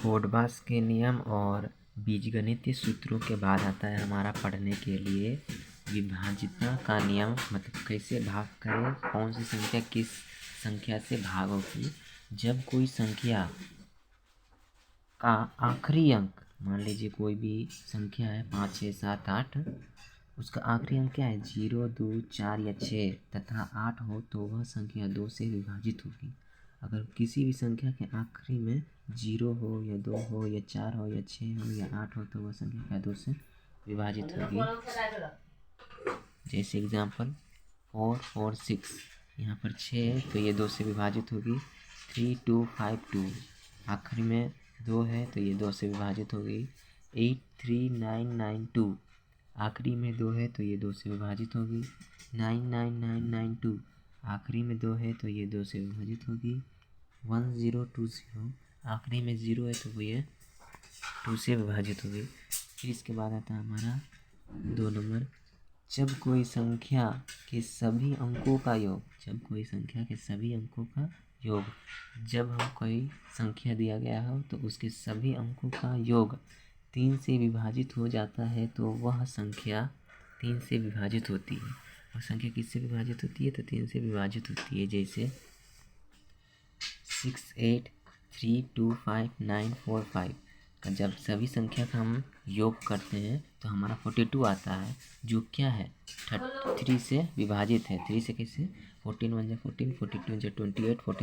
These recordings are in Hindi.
कोडबास के नियम और बीजगणितीय सूत्रों के बाद आता है हमारा पढ़ने के लिए विभाज्यता का नियम। मतलब कैसे भाग करें, कौन सी संख्या किस संख्या से भाग होगी। जब कोई संख्या का आखिरी अंक, मान लीजिए कोई भी संख्या है 5, 6, 7, 8, उसका आखिरी अंक क्या है 0, 2, 4 या 6 तथा 8 हो तो वह संख्या 2 से विभाजित होगी। अगर किसी भी संख्या के आखिरी में 0 हो या 2 हो या 4 हो या 6 हो या 8 हो तो वह संख्या क्या 2 से विभाजित होगी। जैसे एग्जाम्पल 4, 4, 6, यहाँ पर 6 है तो ये 2 से विभाजित होगी। 3, 2, 5, 2, आखिरी में 2 है तो ये 2 से विभाजित होगी। 8, 3, 9, 9, 2, आखिरी में 2 है तो ये 2 से विभाजित होगी। 9, 9, 9, 9, 2, आखिरी में 2 है तो ये 2 से विभाजित होगी। 1, 0, 2, 0, आखिरी में 0 है तो ये 2 से विभाजित होगी। फिर इसके बाद आता है हमारा 2 नंबर, जब कोई संख्या के सभी अंकों का योग, जब कोई संख्या के सभी अंकों का योग, जब हम कोई संख्या दिया गया हो तो उसके सभी अंकों का योग 3 से विभाजित हो जाता है तो वह संख्या 3 से विभाजित होती है। वह संख्या किससे विभाजित होती है तो 3 से विभाजित होती है। जैसे 6, 8, 3, 2, 5, 9, 4, 5 का जब सभी संख्या का हम योग करते हैं तो हमारा 42 आता है, जो क्या है 3 से विभाजित है। 3 से कैसे 14 1 14, 42 28, 14 3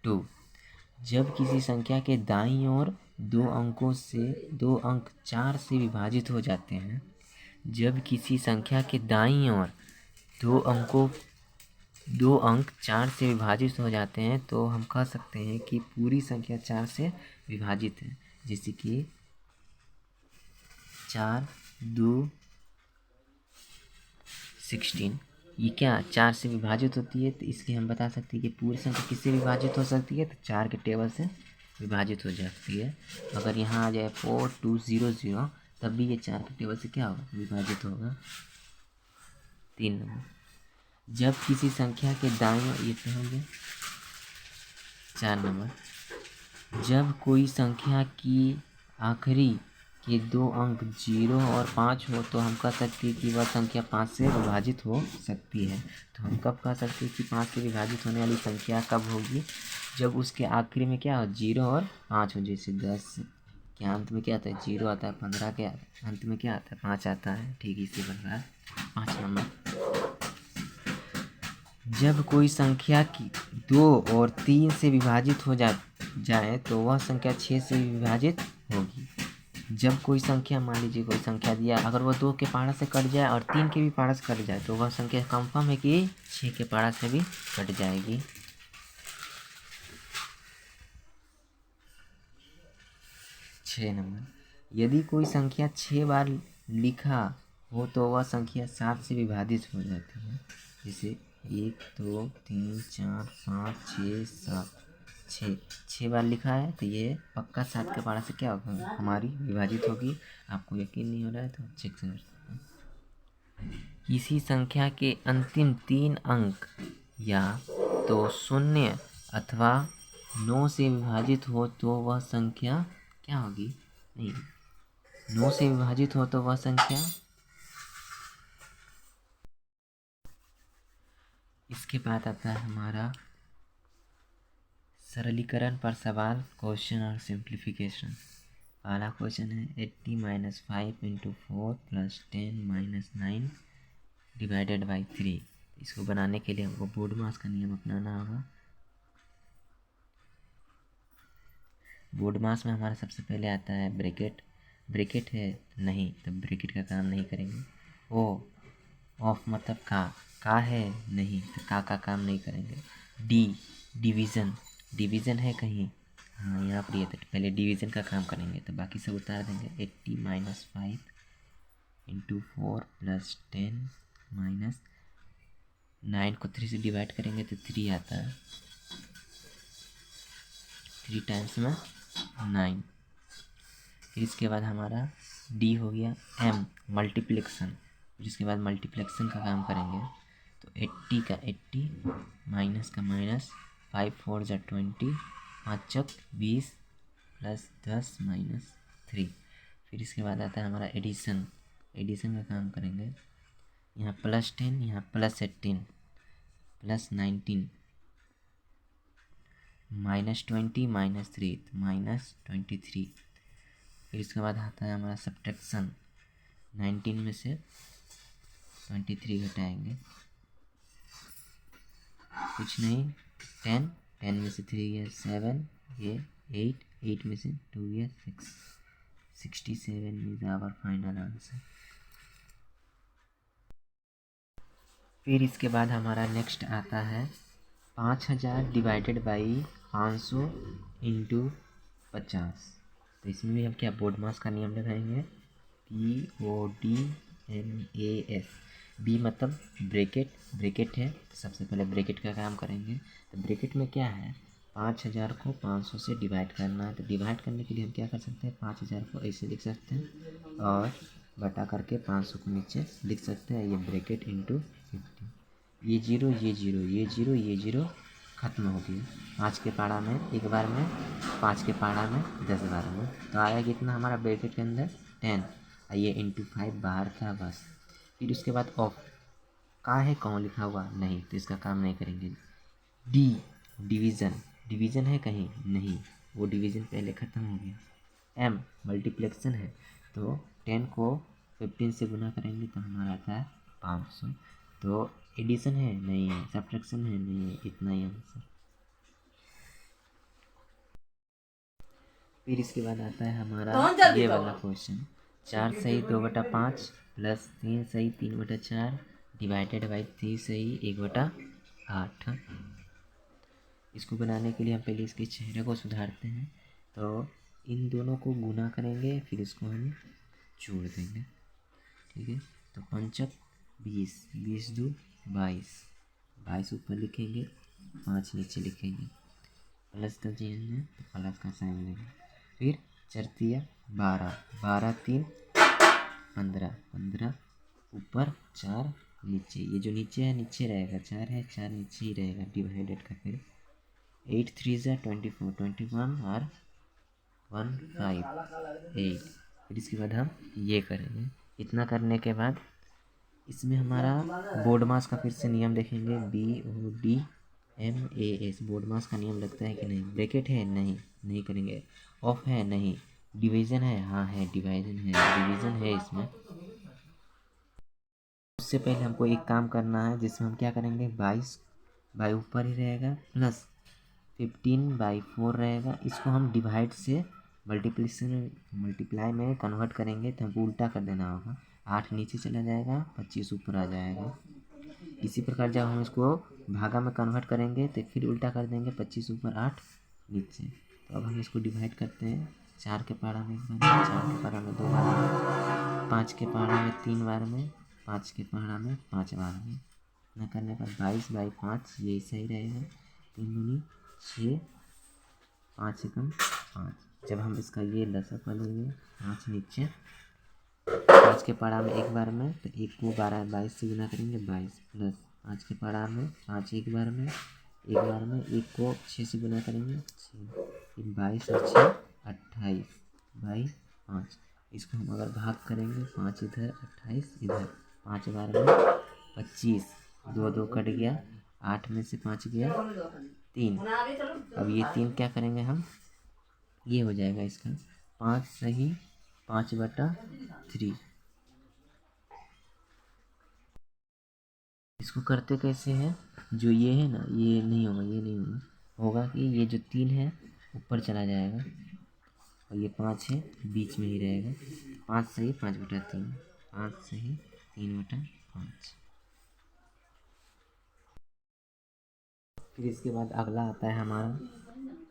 42। जब किसी संख्या के दाईं ओर दो अंक 4 से विभाजित हो जाते हैं, जब किसी संख्या के दाईं ओर दो अंक 4 से विभाजित हो जाते हैं तो हम कह सकते हैं कि पूरी संख्या 4 से विभाजित है। जैसे कि 4, 2, 16, ये क्या 4 से विभाजित होती है तो इसलिए हम बता सकते हैं कि पूरी संख्या किससे विभाजित हो सकती है तो 4 के टेबल से विभाजित हो जाती है। अगर यहाँ आ जाए 4, 2, 0, 0 तब भी ये 4 के टेबल से क्या होगा विभाजित होगा। 3 नंबर, जब किसी संख्या के दाईं ओर, ये तो हो गया 4 नंबर, जब कोई संख्या की आखिरी के 2 अंक 0 और 5 हो तो हम कह सकते हैं कि वह संख्या 5 से विभाजित हो सकती है। तो हम कब कह सकते हैं कि 5 से विभाजित होने वाली संख्या कब होगी, जब उसके आखिरी में क्या हो 0 और 5 हो। जैसे 10 के अंत में क्या आता है 0 आता है, 15 के अंत में क्या आता है 5 आता है। ठीक इसी प्रकार 5 नंबर, जब कोई संख्या की 2 और 3 से विभाजित हो जाए तो वह संख्या 6 से विभाजित होगी। जब कोई संख्या, मान लीजिए कोई संख्या दिया, अगर वह 2 के पारा से कट जाए और 3 के भी पारा से कट जाए तो वह संख्या कंफर्म है कि 6 के पारा से भी कट जाएगी। 6 नंबर, यदि कोई संख्या 6 बार लिखा हो तो वह संख्या 7 से विभाजित हो जाती है। जैसे 1, 2, 3, 4, 5, 6, 7, 6 बार लिखा है तो ये पक्का 7 के पारा से क्या होगा हमारी विभाजित होगी। आपको यकीन नहीं हो रहा है तो चेक कर सकते हैं। किसी संख्या के अंतिम 3 अंक या तो 0 अथवा 9 से विभाजित हो तो वह संख्या क्या होगी, नहीं 9 से विभाजित हो तो वह संख्या। इसके बाद आता है हमारा सरलीकरण पर सवाल, क्वेश्चन और सिंप्लीफिकेशन। पहला क्वेश्चन है 80 - 5 × 4 + 10 - 9 डिवाइडेड बाई 3। इसको बनाने के लिए हमको बोर्डमास का नियम अपनाना होगा। बोर्डमास में हमारा सबसे पहले आता है ब्रैकेट है नहीं तो ब्रैकेट का काम नहीं करेंगे। ओ ऑफ मतलब का है नहीं तो का काम नहीं करेंगे। डिवीज़न है कहीं, हाँ यहाँ पर ये तो पहले डिवीज़न का काम करेंगे तो बाकी सब उतार देंगे। 80 - 5 × 4 + 10 - 9 को 3 से डिवाइड करेंगे तो 3 आता है। 3 टाइम्स में 9। फिर इसके बाद हमारा डी हो गया एम मल्टीप्लिकेशन। फिर इसके बाद मल्टीप्लिकेशन का काम करेंगे तो 80 का 80 माइनस का माइनस, 5 × 4 = 20, 5 × 20, प्लस 10 माइनस 3। फिर इसके बाद आता है हमारा एडिशन। एडिशन का काम करेंगे। यहाँ +10, यहाँ +18, +19, -20 -3 -23। फिर इसके बाद आता है हमारा सब्ट्रैक्शन। 19 में से 23 घटाएंगे, कुछ नहीं। 10, 10 में से 3 गया 7, ये 8, 8 में से 2 गया 6। 67 इज आवर फाइनल आंसर। फिर इसके बाद हमारा नेक्स्ट आता है 5000 डिवाइडेड बाई 500 इंटू 50। तो इसमें भी हम क्या बोर्ड मास का नियम लगाएंगे, BODMAS। बी मतलब ब्रैकेट, ब्रैकेट है तो सबसे पहले ब्रैकेट का काम करेंगे। तो ब्रैकेट में क्या है, 5000 को 500 से डिवाइड करना है। तो डिवाइड करने के लिए हम क्या कर सकते हैं, 5000 को ऐसे लिख सकते हैं और बटा करके 500 को नीचे लिख सकते हैं। ये ब्रैकेट इंटू 50, ये जीरो, ये जीरो, ये जीरो, ये जीरो खत्म हो गया। 5 के पारा में एक बार में, 5 के पारा में 10 बार में। तो आया कितना हमारा ब्रैकेट के अंदर 10, ये इंटू 5 बाहर था बस। फिर उसके बाद ऑफ का है, कौन लिखा हुआ नहीं, तो इसका काम नहीं करेंगे। डी डिवीज़न, डिवीज़न है कहीं नहीं, वो डिवीज़न पहले ख़त्म हो गया। एम मल्टीप्लेक्सन है, तो 10 को 15 से गुना करेंगे तो हमारा आता है 500। तो एडिशन है नहीं है, सब्ट्रैक्शन है नहीं है, इतना ही आंसर। फिर इसके बाद आता है हमारा ये वाला क्वेश्चन, 4 सही 2/5 प्लस 3 सही 3/4 डिवाइडेड बाई 3 सही 1/8। इसको बनाने के लिए हम पहले इसके चेहरे को सुधारते हैं। तो इन दोनों को गुना करेंगे, फिर इसको हम जोड़ देंगे, ठीक है। तो 5 20, 20 2 22, 22 ऊपर लिखेंगे, 5 नीचे लिखेंगे। प्लस का चिन्ह है तो प्लस का साइन लेंगे। फिर 4 तिया 12, 12 3 15, 15 ऊपर 4 नीचे। ये जो नीचे है नीचे रहेगा, 4 है 4 नीचे ही रहेगा डिवाइडेड का। फिर 8 3 ज़ा 24, 21 और 1 5 8। फिर इसके बाद हम ये करेंगे। इतना करने के बाद इसमें हमारा बोर्ड मास का फिर से नियम देखेंगे, BODMAS। बोर्ड मास का नियम लगता है कि नहीं, ब्रैकेट है नहीं, नहीं करेंगे। ऑफ है नहीं, डिवीज़न है हाँ है, डिवाइजन है, डिवीज़न है इसमें। उससे पहले हमको एक काम करना है जिसमें हम क्या करेंगे, 22 बाई ऊपर ही रहेगा प्लस 15/4 रहेगा। इसको हम डिवाइड से मल्टीप्लाई में कन्वर्ट करेंगे तो हमको उल्टा कर देना होगा। 8 नीचे चला जाएगा, 25 ऊपर आ जाएगा। इसी प्रकार जब हम इसको भागा में कन्वर्ट करेंगे तो फिर उल्टा कर देंगे, 25 ऊपर 8 नीचे। तो अब हम इसको डिवाइड करते हैं। 4 के पारा में एक बार, 4 के पारा में 2 बार में, 5 के पारा में 3 बार में, 5 के पारा में 5 बार में। न करने पर 22/5 यही सही रहेगा। 3 दूनी 6, 5 एकम 5। जब हम इसका ये लसागु लेंगे, 5 नीचे, 5 के पारा में एक बार में, तो 1 को 22 से गुना करेंगे 22 प्लस 5 के पारा में 5 एक बार में, 1 को 6 से गुना करेंगे 6, फिर 22 और 6 28/5। इसको हम अगर भाग करेंगे, 5 इधर 28 इधर, 5 बार में 25, 2 2 कट गया, 8 में से 5 गया 3। अब ये 3 क्या करेंगे हम, ये हो जाएगा इसका 5 सही 5/3। इसको करते कैसे हैं, जो ये है ना ये नहीं होगा, ये नहीं होगा, होगा कि ये जो 3 है ऊपर चला जाएगा और ये 5 है बीच में ही रहेगा। 5 सही 5/3, 5 सही 3/5। फिर इसके बाद अगला आता है हमारा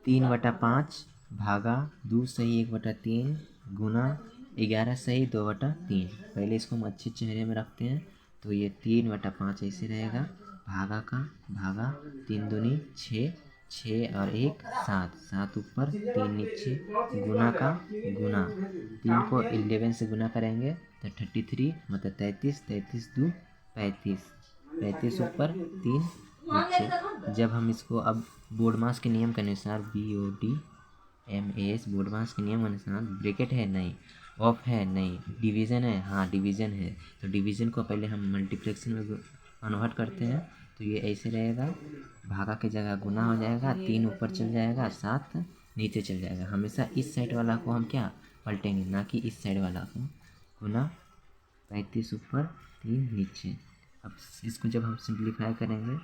3/5 भागा 2 सही 1/3 गुना 11 सही 2/3। पहले इसको हम अच्छे चेहरे में रखते हैं। तो ये 3/5 ऐसे रहेगा, भागा का भागा 3 दूनी 6, 6 और 1 7, 7 ऊपर 3 नीचे, गुना का गुना 3 को 11 से गुना करेंगे तो 33 मतलब 33, 33 2 35, 35 ऊपर 3 नीचे। जब हम इसको अब बोर्ड मास के नियम के अनुसार BOD MS बोडमास के नियम अनुसार ब्रैकेट है नहीं, ऑफ है नहीं, डिवीज़न है हाँ डिवीज़न है। तो डिवीज़न को पहले हम मल्टीप्लेक्शन में कन्वर्ट करते हैं। तो ये ऐसे रहेगा, भागा की जगह गुना हो जाएगा, 3 ऊपर चल जाएगा, 7 नीचे चल जाएगा। हमेशा इस साइड वाला को हम क्या पलटेंगे, ना कि इस साइड वाला को। गुना 35 ऊपर 3 नीचे। अब इसको जब हम सिंप्लीफाई करेंगे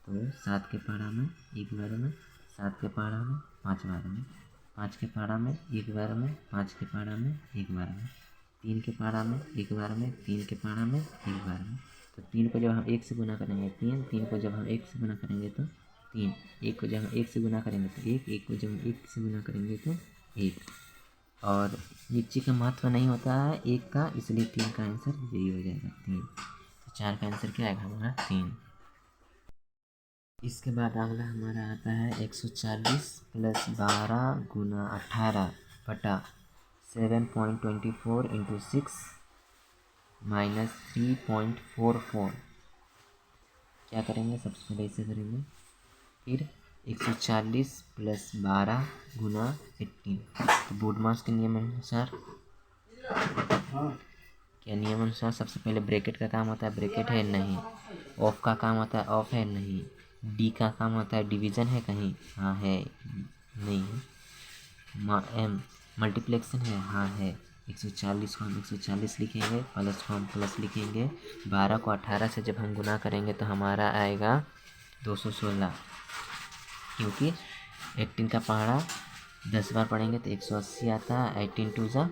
तो 7 के पहाड़ा में 1 बार में, 7 के पहाड़ा में 5 बार में, 5 के पहाड़ा में 1 बार में, 5 के पहाड़ा में 1 बार में, 3 के पहाड़ा में 1 बार में, 3 के पहाड़ा में 1 बार में। तो 3 को जब हम 1 से गुना करेंगे 3, 3 को जब हम 1 से गुना करेंगे तो 3, 1 को जब हम 1 से गुना करेंगे तो 1, 1 को जब हम 1 से गुना करेंगे तो 1। और नीचे का महत्व नहीं होता है 1 का, इसलिए 3 का आंसर यही हो जाएगा 3। तो 4 का आंसर क्या आएगा हमारा 3। इसके बाद अगला हमारा आता है 140 प्लस 12 गुना 18 बटा 7.24 इंटू 6 माइनस 3.44। क्या करेंगे, सबसे पहले इसे करेंगे, फिर 140 प्लस 12 गुना 18। तो बोडमास के नियम अनुसार क्या नियम अनुसार सबसे पहले ब्रैकेट का काम होता है ब्रैकेट है नहीं, ऑफ का काम होता है ऑफ है नहीं, डी का काम होता है डिवीज़न है कहीं हाँ है नहीं, एम मल्टीप्लेक्सन है हाँ है। 140 को हम 140 लिखेंगे, प्लस को हम प्लस लिखेंगे, 12 को 18 से जब हम गुना करेंगे तो हमारा आएगा 216, क्योंकि 18 का पहाड़ा 10 बार पढ़ेंगे तो 180 आता है। 18 टू ज़ा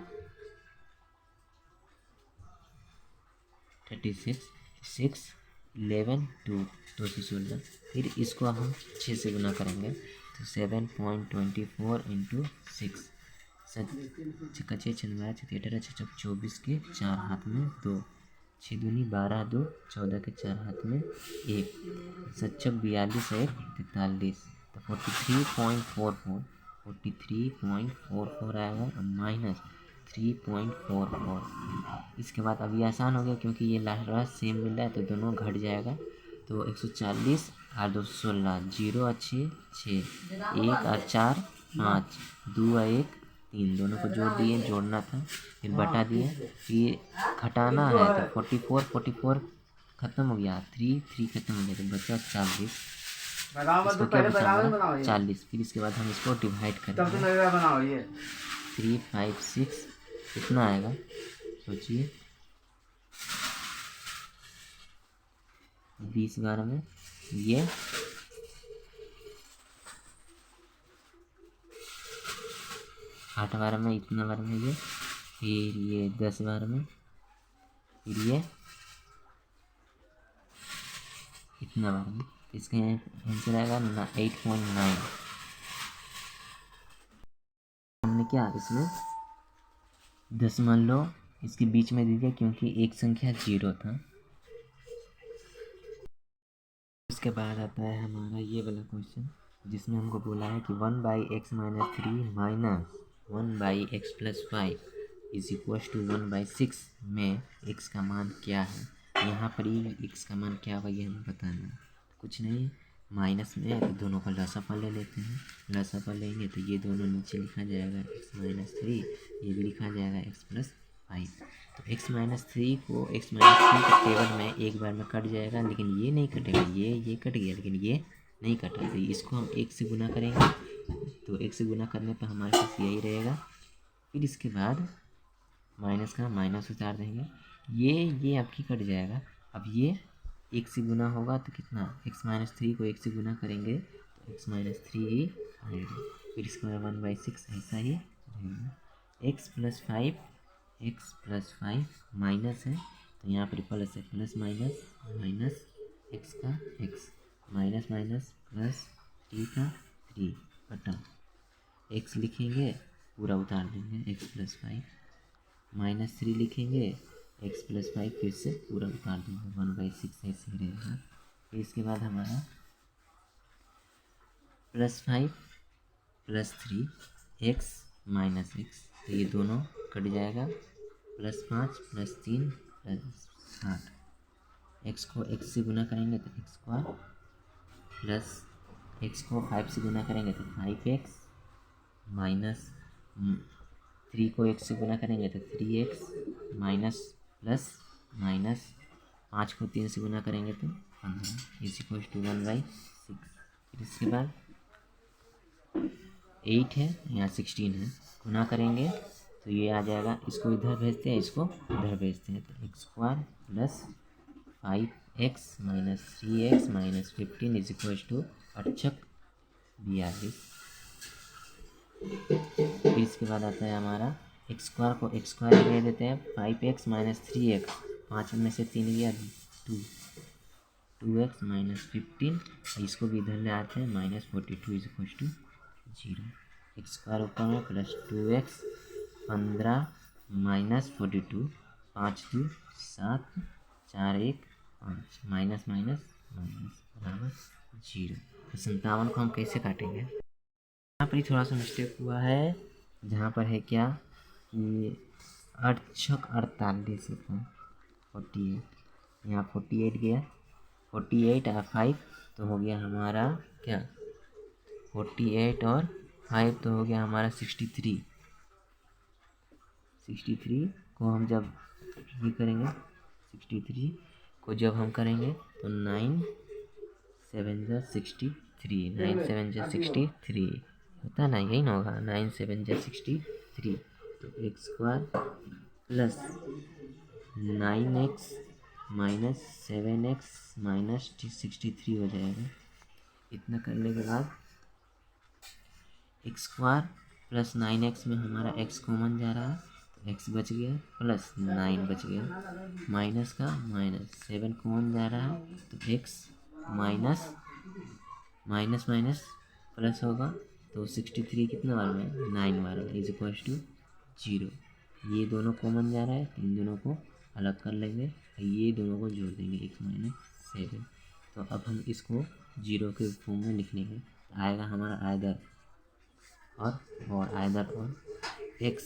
36, 6 11 2 216। फिर इसको हम 6 से गुना करेंगे तो 7.24 इंटू 6, छक्का 6 छः 18 6 24 के 4 हाथ में 2, 6 दूनी 12 2 14 के 4 हाथ में 1, 7 42 1 43। तो 43.44 43.44 आएगा माइनस 3.44। इसके बाद अब ये आसान हो गया क्योंकि ये लास्ट वाला सेम मिल रहा है तो दोनों घट जाएगा। तो 140 और 216, 0 और 6 6, 1 और 4 5, 2 और 1 3, दोनों को जोड़ दिए, जोड़ना था फिर बटा दिए, फिर घटाना है तो 44 खत्म हो गया, 3 3 खत्म हो गया तो बचा 40। इसको क्या बचा 40। फिर इसके बाद हम इसको डिवाइड करेंगे 3 5 6 कितना आएगा सोचिए, 20 बार में ये 8 बार में, इतना बार में ये, फिर ये 10 बार में, फिर ये इतना बार में। इसका आंसर आएगा 8.9। हमने क्या इसमें दशमलव इसके बीच में दे दिया क्योंकि एक संख्या 0 था। उसके बाद आता है हमारा ये वाला क्वेश्चन जिसमें हमको बोला है कि 1/x - 3 minus 1/x + 5 is equal to 1/6 में x का मान क्या है। यहाँ पर ही x का मान क्या होगा ये हमें बताना है। कुछ नहीं, माइनस में है तो दोनों का लसापा ले लेते हैं, लसापा लेंगे तो ये दोनों नीचे लिखा जाएगा x - 3, ये भी लिखा जाएगा x + 5। तो x - 3 को x - 3 के टेबल में एक बार में कट जाएगा, लेकिन ये नहीं कटेगा, ये कट गया लेकिन ये नहीं कटा। तो इसको हम 1 से गुना करेंगे तो 1 से गुना करने पर हमारे पास यही रहेगा। फिर इसके बाद माइनस का माइनस उतार देंगे, ये आपकी कट जाएगा। अब ये 1 से गुना होगा तो कितना, x - 3 को 1 से गुना करेंगे तो x - 3 ही आएगा। फिर इसके बाद 1/6 ऐसा ही रहेगा। x + 5 माइनस है तो यहाँ पर प्लस है, प्लस माइनस माइनस x का x, माइनस माइनस प्लस 3 का 3 बटा x लिखेंगे पूरा उतार देंगे x + 5, -3 लिखेंगे x + 5 फिर से पूरा उतार देंगे 1/6 ऐसे रहेगा। फिर इसके बाद हमारा +5 + 3 x - x, तो ये दोनों कट जाएगा, +5 + 3 + 7, x को x से गुना करेंगे तो x² प्लस x को 5 से गुना करेंगे तो 5x माइनस 3 को 1 से गुना करेंगे तो 3x माइनस प्लस माइनस 5 को 3 से गुना करेंगे तो 15 इज इक्वल टू 1/6। फिर इसके बाद 8 है यहाँ 16 है, गुना करेंगे तो ये आ जाएगा। इसको इधर भेजते हैं, इसको इधर भेजते हैं, तो x square plus 5x minus 3x minus 15 is equal to 42। फिर इसके बाद आता है हमारा एक्स स्क्वायर को एक्स स्क्वायर दे देते हैं 5x माइनस 3x, 5 में से 3 गया 2x माइनस 15, इसको भी इधर ले आते हैं minus 42 is equal to 0। X square ऊपर में plus 2x 15 minus 42, 5 2 7 4 1 5 minus minus minus बराबर 0। तो 57 को हम कैसे काटेंगे? यहाँ पर ही थोड़ा सा मिस्टेक हुआ है, जहाँ पर है क्या कि 48 है 48, यहाँ 48 गया, 48 और 5 तो हो गया हमारा क्या 48 और 5 तो हो गया हमारा 63 को हम जब ये करेंगे 63 को जब हम करेंगे तो 9 7 जा 63, 9 7 जा 63 होता ना, यही ना होगा 9 7 जा 63। तो x square plus 9x minus 7x minus 63 हो जाएगा। इतना करने के बाद एक्स स्क्वायर प्लस 9x में हमारा x कॉमन जा रहा है तो x बच गया प्लस 9 बच गया, माइनस का माइनस 7 कॉमन जा रहा है तो x minus minus minus plus होगा तो 63 कितना बार में 9 बार में इज इक्वल टू 0। ये दोनों कॉमन जा रहा है तो इन दोनों को अलग कर लेंगे, ये दोनों को जोड़ देंगे x माइनस 7। तो अब हम इसको 0 के फॉर्म में लिख लेंगे, आएगा हमारा आइदर और x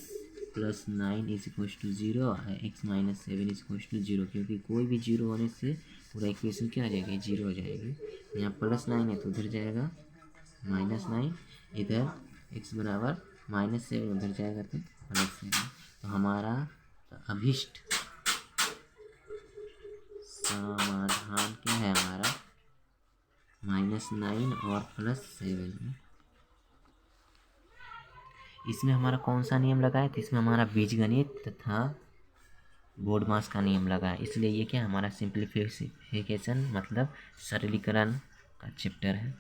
plus 9 is equal to 0 और x minus 7 is equal to 0, क्योंकि कोई भी 0 होने से पूरा इक्वेशन क्या हो जाएगी 0 हो जाएगी। यहाँ प्लस 9 है तो उधर जाएगा माइनस 9, इधर x बराबर माइनस 7 उधर जाएगा तो प्लस 7। तो हमारा अभिष्ट समाधान क्या है हमारा -9 और +7। इसमें हमारा कौन सा नियम लगा है? तो इसमें हमारा बीजगणित तथा बोर्डमास का नियम लगा है, इसलिए ये क्या हमारा सिंप्लीफिकेशन मतलब सरलीकरण का चैप्टर है।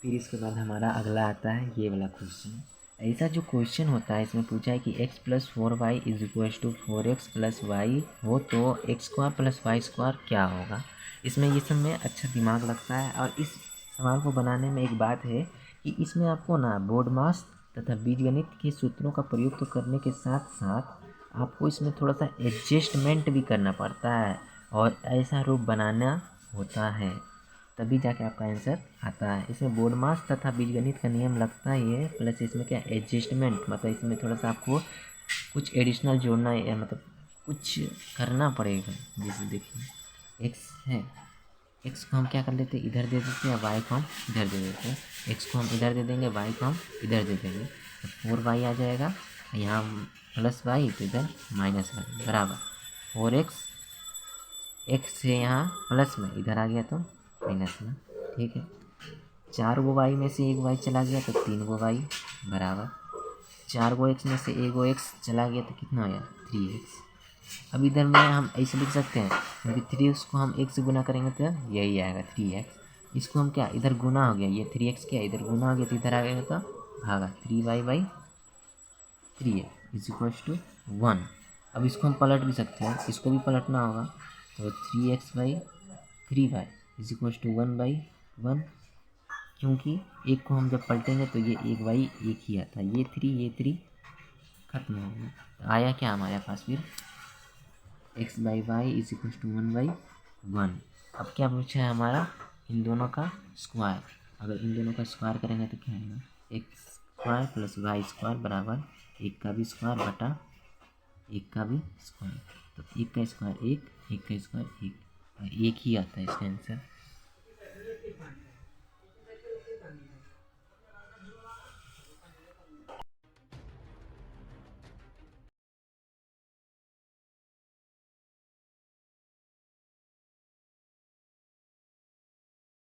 फिर इसके बाद हमारा अगला आता है ये वाला क्वेश्चन। ऐसा जो क्वेश्चन होता है इसमें पूछा है कि x plus 4y is equal to 4x plus y हो तो x square plus y square क्या होगा। इसमें ये सब में अच्छा दिमाग लगता है, और इस सवाल को बनाने में एक बात है कि इसमें आपको ना बोर्डमास तथा बीजगणित के सूत्रों का प्रयोग तो करने के साथ साथ आपको इसमें थोड़ा सा एडजस्टमेंट भी करना पड़ता है, और ऐसा रूप बनाना होता है तभी जाके आपका आंसर आता है। इसमें बोर्डमास तथा बीजगणित का नियम लगता ही है, प्लस इसमें क्या एडजस्टमेंट मतलब इसमें थोड़ा सा आपको कुछ एडिशनल जोड़ना है, मतलब कुछ करना पड़ेगा। जैसे देखिए एक्स है, एक्स को हम क्या कर लेते हैं इधर दे देते हैं, वाई को हम इधर दे देते हैं, एक्स को हम इधर दे देंगे, वाई को हम इधर दे देंगे, तो 4y आ जाएगा, यहाँ प्लस वाई तो इधर माइनस वाई बराबर 4x, एक्स से यहाँ प्लस में इधर आ गया तो माइनस में, ठीक है। 4 गो वाई में से 1 वाई चला गया तो 3 गो वाई बराबर 4 गो एक्स में से 1 गो एक्स चला गया तो कितना हो गया 3x। अब इधर में हम ऐसे लिख सकते हैं क्योंकि 3x को हम 1 से गुना करेंगे तो यही आएगा 3x। इसको हम क्या इधर गुना हो गया, ये 3x क्या इधर गुना हो गया तो इधर आ गया तो भागा 3y/3x इज इक्वल टू 1। अब इसको हम पलट भी सकते हैं, इसको भी पलटना होगा तो 3x/3y इज इक्वल टू 1/1, क्योंकि एक को हम जब पलटेंगे तो ये 1y एक ही आता है, ये 3 खत्म हो गया। तो आया क्या हमारे पास फिर x/y इज इक्वल टू 1/1। अब क्या पूछा है हमारा इन दोनों का स्क्वायर, अगर इन दोनों का स्क्वायर करेंगे तो क्या आएगा x square plus y square बराबर 1 का भी स्क्वायर बटा 1 का भी स्क्वायर। तो 1 का स्क्वायर 1, 1 का स्क्वायर 1, 1 ही आता है इसका आंसर।